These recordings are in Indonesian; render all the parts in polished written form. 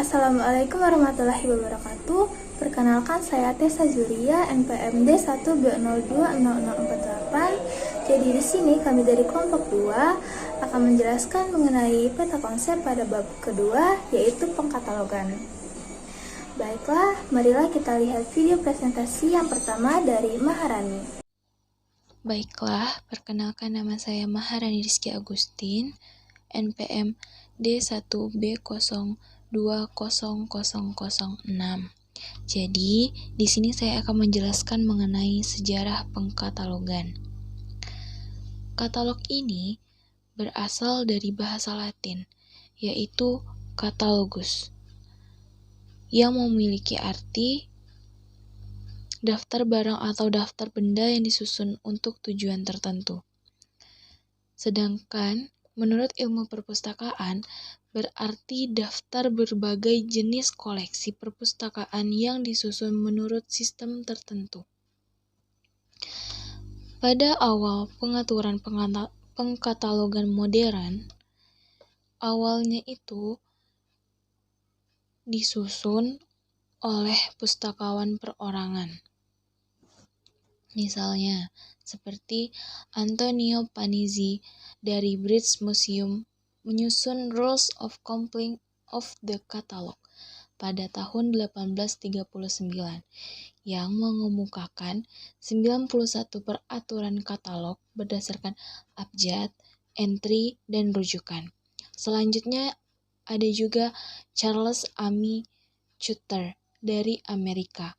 Assalamualaikum warahmatullahi wabarakatuh. Perkenalkan saya Tessa Zuria, NPM D1B020048. Jadi di sini kami dari kelompok 2 akan menjelaskan mengenai peta konsep pada bab kedua, yaitu pengkatalogan. Baiklah, marilah kita lihat video presentasi yang pertama dari Maharani. Baiklah, perkenalkan nama saya Maharani Rizky Agustin, NPM D1B020006. Jadi, di sini saya akan menjelaskan mengenai sejarah pengkatalogan. Katalog ini berasal dari bahasa Latin, yaitu catalogus, yang memiliki arti daftar barang atau daftar benda yang disusun untuk tujuan tertentu. Sedangkan menurut ilmu perpustakaan, berarti daftar berbagai jenis koleksi perpustakaan yang disusun menurut sistem tertentu. Pada awal pengaturan pengkatalogan modern, awalnya itu disusun oleh pustakawan perorangan. Misalnya, seperti Antonio Panizzi dari British Museum menyusun Rules of Completing of the Catalog pada tahun 1839 yang mengemukakan 91 peraturan katalog berdasarkan abjad, entry, dan rujukan. Selanjutnya ada juga Charles Amy Chuter dari Amerika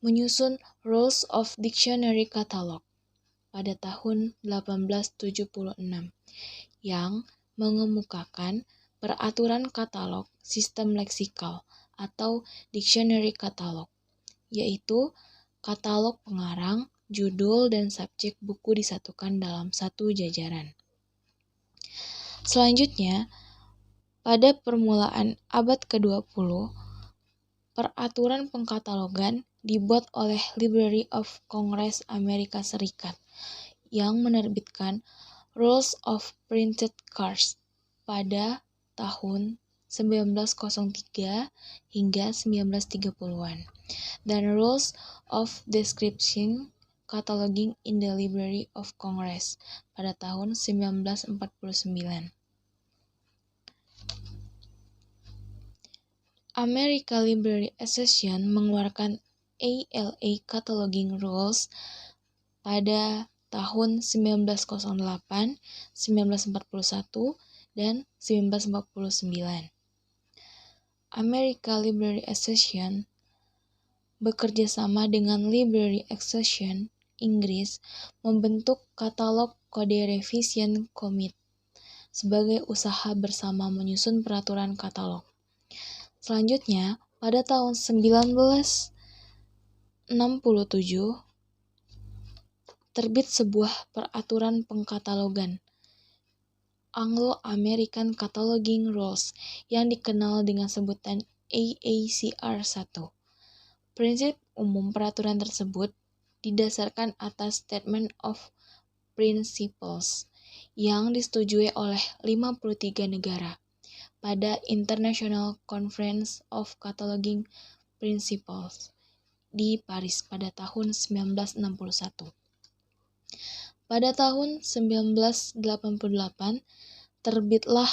menyusun Rules of Dictionary Catalog pada tahun 1876 yang mengemukakan peraturan katalog sistem leksikal atau dictionary katalog, yaitu katalog pengarang, judul, dan subjek buku disatukan dalam satu jajaran. Selanjutnya, pada permulaan abad ke-20, peraturan pengkatalogan dibuat oleh Library of Congress Amerika Serikat yang menerbitkan Rules of Printed Cards pada tahun 1903 hingga 1930-an dan Rules of Description Cataloging in the Library of Congress pada tahun 1949. American Library Association mengeluarkan ALA Cataloging Rules pada tahun 1908, 1941, dan 1949. American Library Association bekerja sama dengan Library Association Inggris membentuk katalog Code Revision Committee sebagai usaha bersama menyusun peraturan katalog. Selanjutnya, pada tahun 1967, terbit sebuah peraturan pengkatalogan, Anglo-American Cataloging Rules, yang dikenal dengan sebutan AACR 1. Prinsip umum peraturan tersebut didasarkan atas Statement of Principles yang disetujui oleh 53 negara pada International Conference of Cataloging Principles di Paris pada tahun 1961. Pada tahun 1988, terbitlah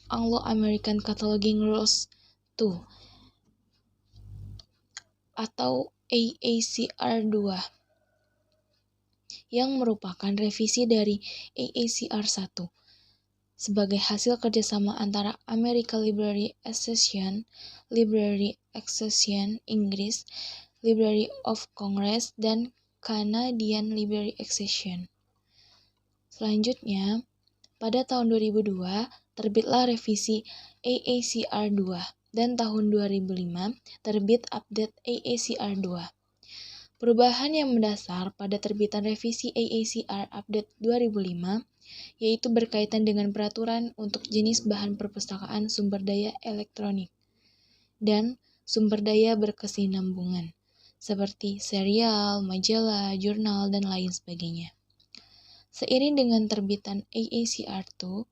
Anglo-American Cataloging Rules 2 atau AACR 2 yang merupakan revisi dari AACR 1 sebagai hasil kerjasama antara American Library Association, Library Association Inggris, Library of Congress, dan Canadian Library Association. Selanjutnya, pada tahun 2002, terbitlah revisi AACR 2 dan tahun 2005 terbit update AACR 2. Perubahan yang mendasar pada terbitan revisi AACR update 2005 yaitu berkaitan dengan peraturan untuk jenis bahan perpustakaan sumber daya elektronik dan sumber daya berkesinambungan seperti serial, majalah, jurnal, dan lain sebagainya. Seiring dengan terbitan AACR 2,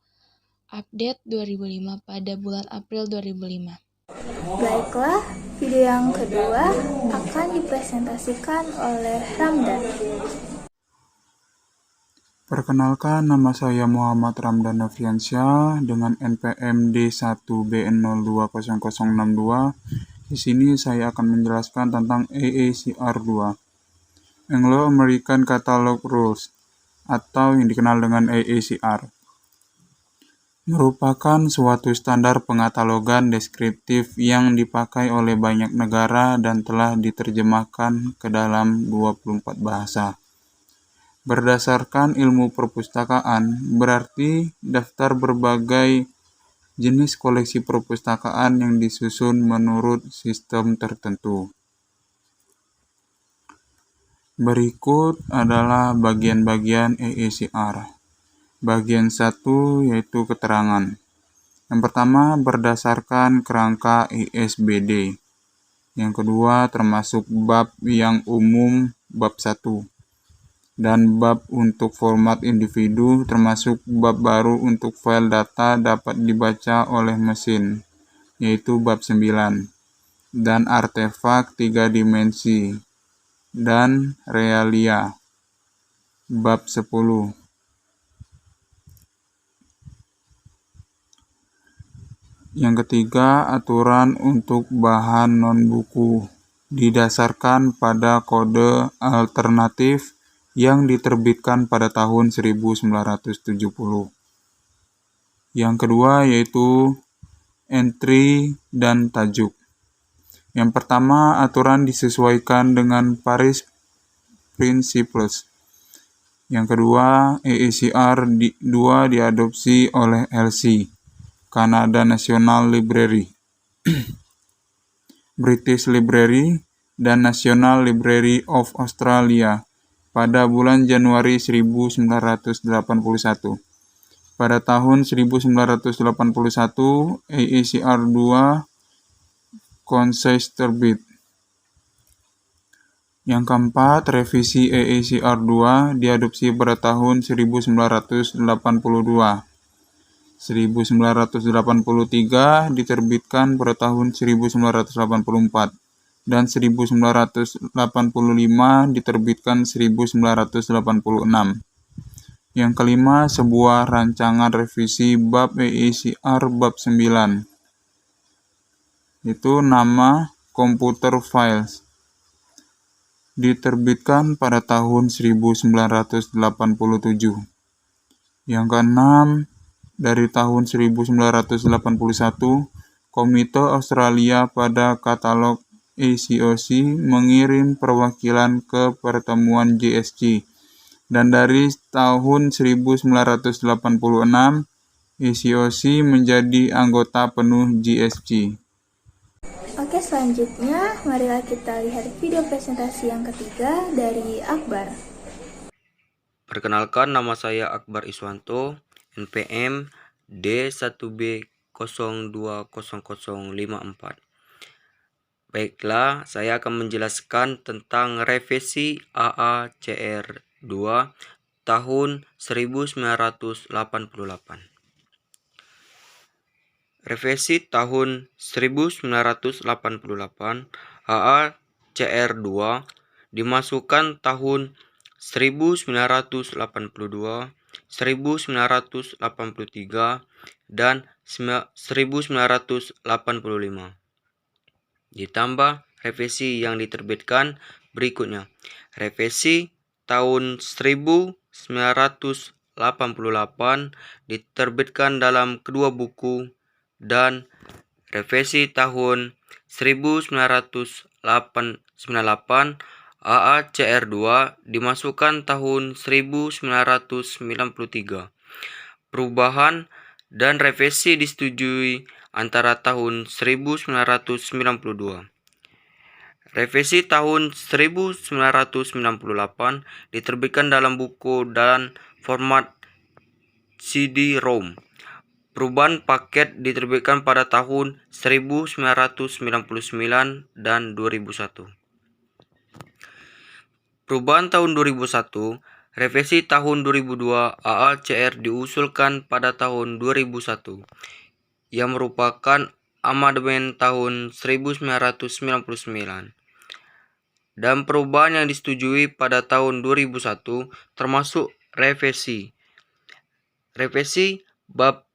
update 2005 pada bulan April 2005. Baiklah, video yang kedua akan dipresentasikan oleh Ramdan. Perkenalkan, nama saya Muhammad Ramdan Nofriansyah dengan NPM D1BN020062. Di sini saya akan menjelaskan tentang AACR2, Anglo-American Catalog Rules, atau yang dikenal dengan AACR. Merupakan suatu standar pengatalogan deskriptif yang dipakai oleh banyak negara dan telah diterjemahkan ke dalam 24 bahasa. Berdasarkan ilmu perpustakaan, berarti daftar berbagai jenis koleksi perpustakaan yang disusun menurut sistem tertentu. Berikut adalah bagian-bagian AACR. Bagian 1 yaitu keterangan. Yang pertama berdasarkan kerangka ISBD. Yang kedua termasuk bab yang umum bab 1. Dan bab untuk format individu termasuk bab baru untuk file data dapat dibaca oleh mesin, yaitu bab 9, dan artefak 3 dimensi, dan realia, bab 10. Yang ketiga, aturan untuk bahan non-buku, didasarkan pada kode alternatif yang diterbitkan pada tahun 1970. Yang kedua yaitu entry dan tajuk. Yang pertama, aturan disesuaikan dengan Paris Principles. Yang kedua, AACR 2 diadopsi oleh LC, Canada National Library, British Library, dan National Library of Australia pada bulan Januari 1981. Pada tahun 1981, AACR 2 Concise terbit. Yang keempat, revisi AACR 2 diadopsi pada tahun 1982. 1983 diterbitkan pada tahun 1984. Dan 1985 diterbitkan 1986. Yang kelima, sebuah rancangan revisi bab AACR bab 9. Itu nama Computer Files. Diterbitkan pada tahun 1987. Yang keenam, dari tahun 1981, Komite Australia pada katalog ACOC mengirim perwakilan ke pertemuan GSC, dan dari tahun 1986 ACOC menjadi anggota penuh GSC. Oke, selanjutnya marilah kita lihat video presentasi yang ketiga dari Akbar. Perkenalkan, nama saya Akbar Iswanto, NPM D1B020054. Baiklah, saya akan menjelaskan tentang revisi AACR 2 tahun 1988. Revisi tahun 1988 AACR 2 dimasukkan tahun 1982, 1983, dan 1985. Ditambah revisi yang diterbitkan berikutnya. Revisi tahun 1988 diterbitkan dalam kedua buku, dan revisi tahun 1998 AACR 2 dimasukkan tahun 1993. Perubahan dan revisi disetujui antara tahun 1992. Revisi tahun 1998 diterbitkan dalam buku dan format CD-ROM. Perubahan paket diterbitkan pada tahun 1999 dan 2001. Perubahan tahun 2001, revisi tahun 2002 AACR diusulkan pada tahun 2001, yang merupakan amandemen tahun 1999 dan perubahan yang disetujui pada tahun 2001 termasuk revisi. Revisi bab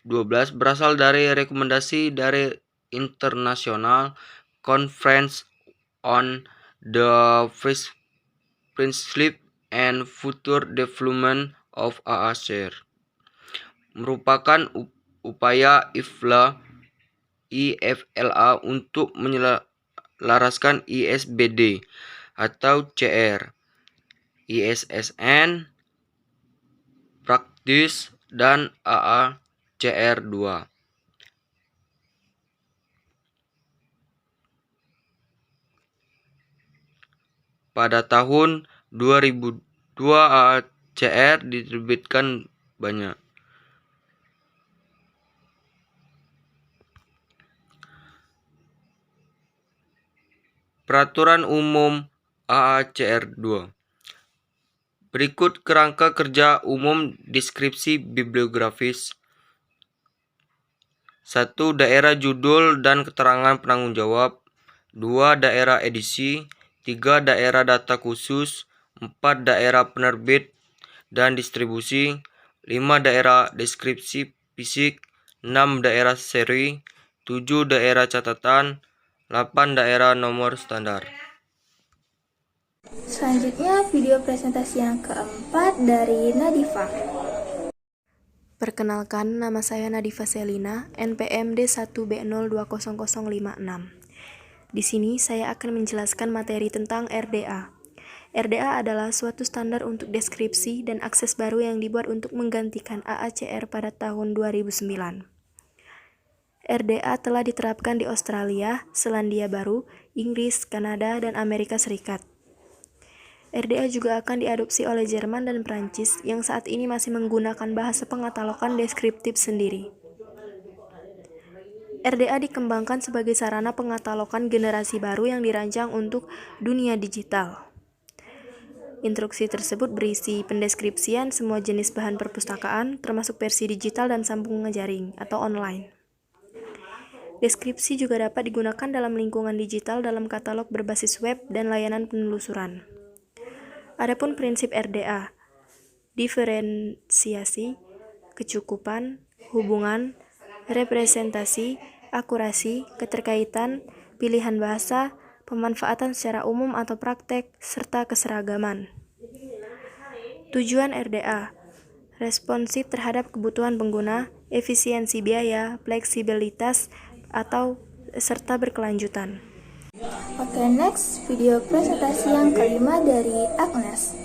12 berasal dari rekomendasi dari International Conference on the Principles and Future Development of AACR, merupakan upaya IFLA untuk menyelaraskan ISBD atau CR, ISSN, Praktis, dan AACR 2. Pada tahun 2002 AACR diterbitkan banyak. Peraturan Umum AACR 2. Berikut kerangka kerja umum deskripsi bibliografis. 1. Daerah judul dan keterangan penanggung jawab. 2. Daerah edisi. 3. Daerah data khusus. 4. Daerah penerbit dan distribusi. 5. Daerah deskripsi fisik. 6. Daerah seri. 7. Daerah catatan. 8. Daerah nomor standar. Selanjutnya video presentasi yang keempat dari Nadifa. Perkenalkan, nama saya Nadifa Selina, NPM D1B020056. Di sini saya akan menjelaskan materi tentang RDA. RDA adalah suatu standar untuk deskripsi dan akses baru yang dibuat untuk menggantikan AACR pada tahun 2009. RDA telah diterapkan di Australia, Selandia Baru, Inggris, Kanada, dan Amerika Serikat. RDA juga akan diadopsi oleh Jerman dan Prancis yang saat ini masih menggunakan bahasa pengatalogan deskriptif sendiri. RDA dikembangkan sebagai sarana pengatalogan generasi baru yang dirancang untuk dunia digital. Instruksi tersebut berisi pendeskripsian semua jenis bahan perpustakaan, termasuk versi digital dan sambungan jaring atau online. Deskripsi juga dapat digunakan dalam lingkungan digital dalam katalog berbasis web dan layanan penelusuran. Adapun prinsip RDA, diferensiasi, kecukupan, hubungan, representasi, akurasi, keterkaitan, pilihan bahasa, pemanfaatan secara umum atau praktek, serta keseragaman. Tujuan RDA, responsif terhadap kebutuhan pengguna, efisiensi biaya, fleksibilitas, atau serta berkelanjutan. Oke, next video presentasi yang kelima dari Agnes.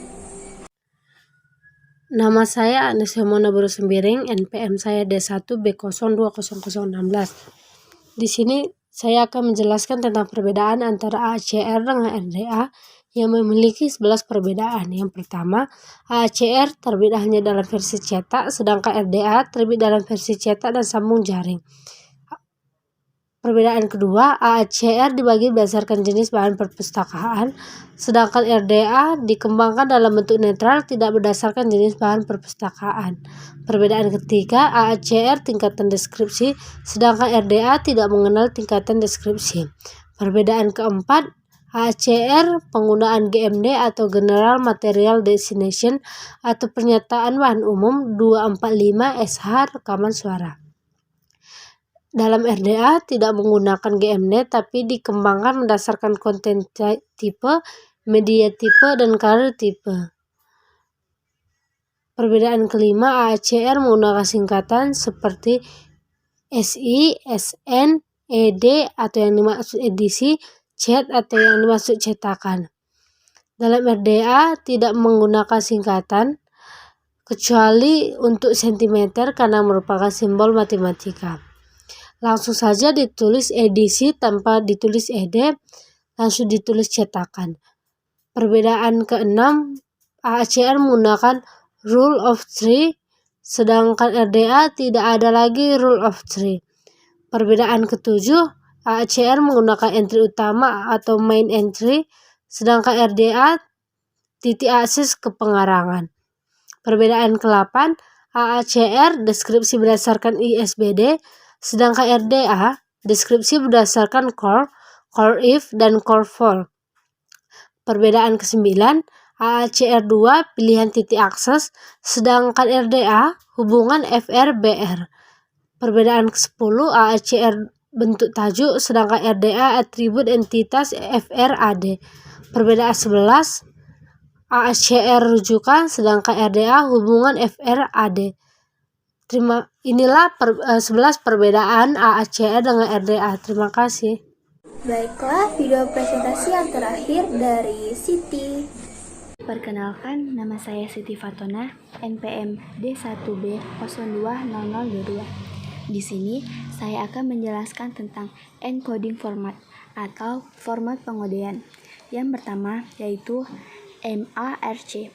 Nama saya Agnes Hermona Buru Sembiring, NPM saya D1B020016. Di sini saya akan menjelaskan tentang perbedaan antara AACR dengan RDA yang memiliki 11 perbedaan. Yang pertama, AACR terbit hanya dalam versi cetak, sedangkan RDA terbit dalam versi cetak dan sambung jaring. Perbedaan kedua, AACR dibagi berdasarkan jenis bahan perpustakaan, sedangkan RDA dikembangkan dalam bentuk netral tidak berdasarkan jenis bahan perpustakaan. Perbedaan ketiga, AACR tingkatan deskripsi, sedangkan RDA tidak mengenal tingkatan deskripsi. Perbedaan keempat, AACR penggunaan GMD atau General Material Destination atau pernyataan bahan umum 245 SH rekaman suara. Dalam RDA tidak menggunakan GMD tapi dikembangkan berdasarkan konten tipe, media tipe, dan karir tipe. Perbedaan kelima, AACR menggunakan singkatan seperti SI, SN, ED atau yang dimaksud edisi, CET atau yang dimaksud cetakan. Dalam RDA tidak menggunakan singkatan kecuali untuk sentimeter karena merupakan simbol matematika. Langsung saja ditulis edisi tanpa ditulis ED, langsung ditulis cetakan. Perbedaan keenam, AACR menggunakan rule of three, sedangkan RDA tidak ada lagi rule of three. Perbedaan ketujuh, AACR menggunakan entry utama atau main entry, sedangkan RDA titik akses ke pengarangan. Perbedaan ke-8, AACR deskripsi berdasarkan ISBD, Sedangkan RDA, deskripsi berdasarkan core, core if, dan core for. Perbedaan ke-9, AACR2 pilihan titik akses, sedangkan RDA hubungan FR-BR. Perbedaan ke-10, AACR bentuk tajuk, sedangkan RDA atribut entitas FR-AD. Perbedaan 11, AACR rujukan, sedangkan RDA hubungan FR-AD. Inilah 11 perbedaan AACR dengan RDA. Terima kasih. Baiklah, video presentasi yang terakhir dari Siti. Perkenalkan, nama saya Siti Fatona, NPM D1B020022. Di sini, saya akan menjelaskan tentang encoding format atau format pengodean. Yang pertama yaitu MARC.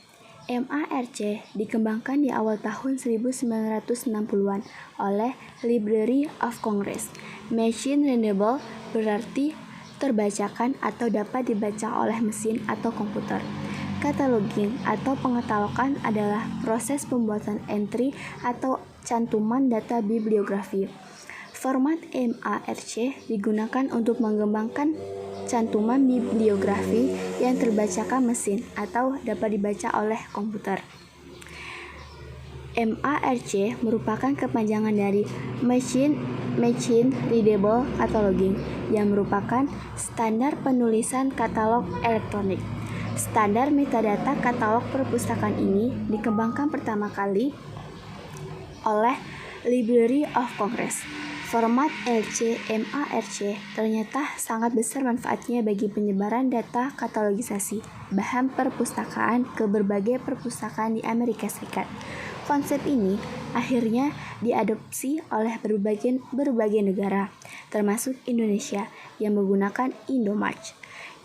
MARC dikembangkan di awal tahun 1960-an oleh Library of Congress. Machine Readable berarti terbacakan atau dapat dibaca oleh mesin atau komputer. Cataloging atau pengetalogan adalah proses pembuatan entry atau cantuman data bibliografi. Format MARC digunakan untuk mengembangkan cantuman bibliografi yang terbacakan mesin atau dapat dibaca oleh komputer. MARC merupakan kepanjangan dari Machine Readable Cataloging yang merupakan standar penulisan katalog elektronik. Standar metadata katalog perpustakaan ini dikembangkan pertama kali oleh Library of Congress. Format LC-MARC ternyata sangat besar manfaatnya bagi penyebaran data katalogisasi bahan perpustakaan ke berbagai perpustakaan di Amerika Serikat. Konsep ini akhirnya diadopsi oleh berbagai negara, termasuk Indonesia yang menggunakan Indomarch.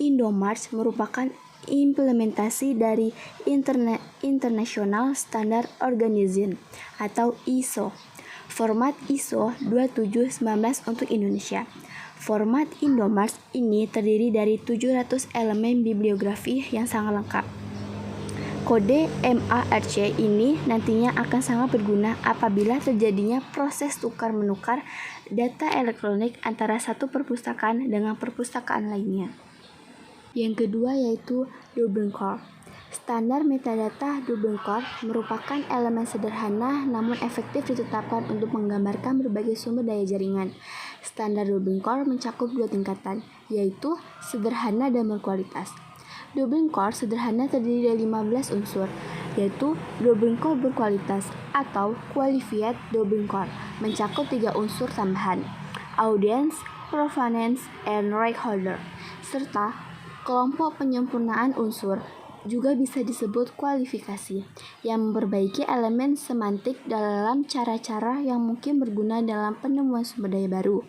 Indomarch merupakan implementasi dari International Standard Organization atau ISO. Format ISO 2719 untuk Indonesia. Format Indomarch ini terdiri dari 700 elemen bibliografi yang sangat lengkap. Kode MARC ini nantinya akan sangat berguna apabila terjadinya proses tukar-menukar data elektronik antara satu perpustakaan dengan perpustakaan lainnya. Yang kedua yaitu Dublin Core. Standar metadata Dublin Core merupakan elemen sederhana namun efektif ditetapkan untuk menggambarkan berbagai sumber daya jaringan. Standar Dublin Core mencakup dua tingkatan, yaitu sederhana dan berkualitas. Dublin Core sederhana terdiri dari 15 unsur, yaitu Dublin Core berkualitas atau Qualified Dublin Core, mencakup 3 unsur tambahan, Audience, Provenance, and Right Holder, serta kelompok penyempurnaan unsur, juga bisa disebut kualifikasi, yang memperbaiki elemen semantik dalam cara-cara yang mungkin berguna dalam penemuan sumber daya baru.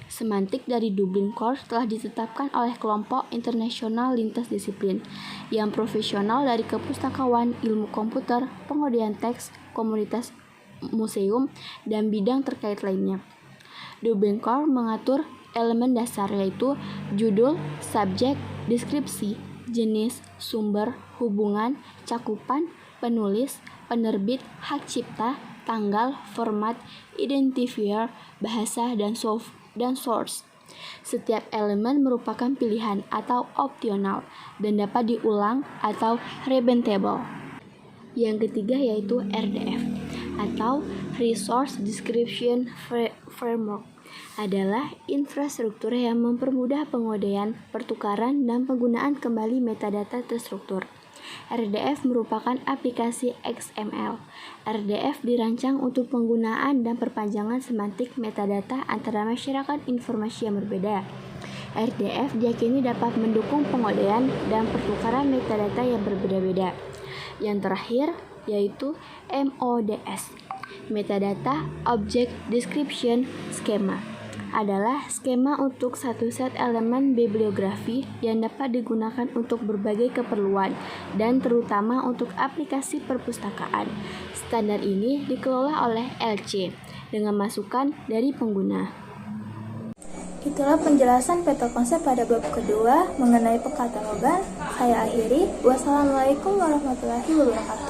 Semantik dari Dublin Core telah ditetapkan oleh kelompok internasional lintas disiplin, yang profesional dari kepustakawan, ilmu komputer, pengodean teks, komunitas museum, dan bidang terkait lainnya. Dublin Core mengatur elemen dasar yaitu judul, subjek, deskripsi, jenis, sumber, hubungan, cakupan, penulis, penerbit, hak cipta, tanggal, format, identifier, bahasa, dan source. Setiap elemen merupakan pilihan atau opsional dan dapat diulang atau rebentable. Yang ketiga yaitu RDF atau Resource Description Framework, adalah infrastruktur yang mempermudah pengodean, pertukaran, dan penggunaan kembali metadata terstruktur. RDF merupakan aplikasi XML. RDF dirancang untuk penggunaan dan perpanjangan semantik metadata antara masyarakat informasi yang berbeda. RDF diyakini dapat mendukung pengodean dan pertukaran metadata yang berbeda-beda. Yang terakhir yaitu MODS, Metadata Object Description Schema, adalah skema untuk satu set elemen bibliografi yang dapat digunakan untuk berbagai keperluan dan terutama untuk aplikasi perpustakaan. Standar ini dikelola oleh LC dengan masukan dari pengguna. Itulah penjelasan peta konsep pada bab kedua mengenai pengkatalogan. Saya akhiri. Wassalamualaikum warahmatullahi wabarakatuh.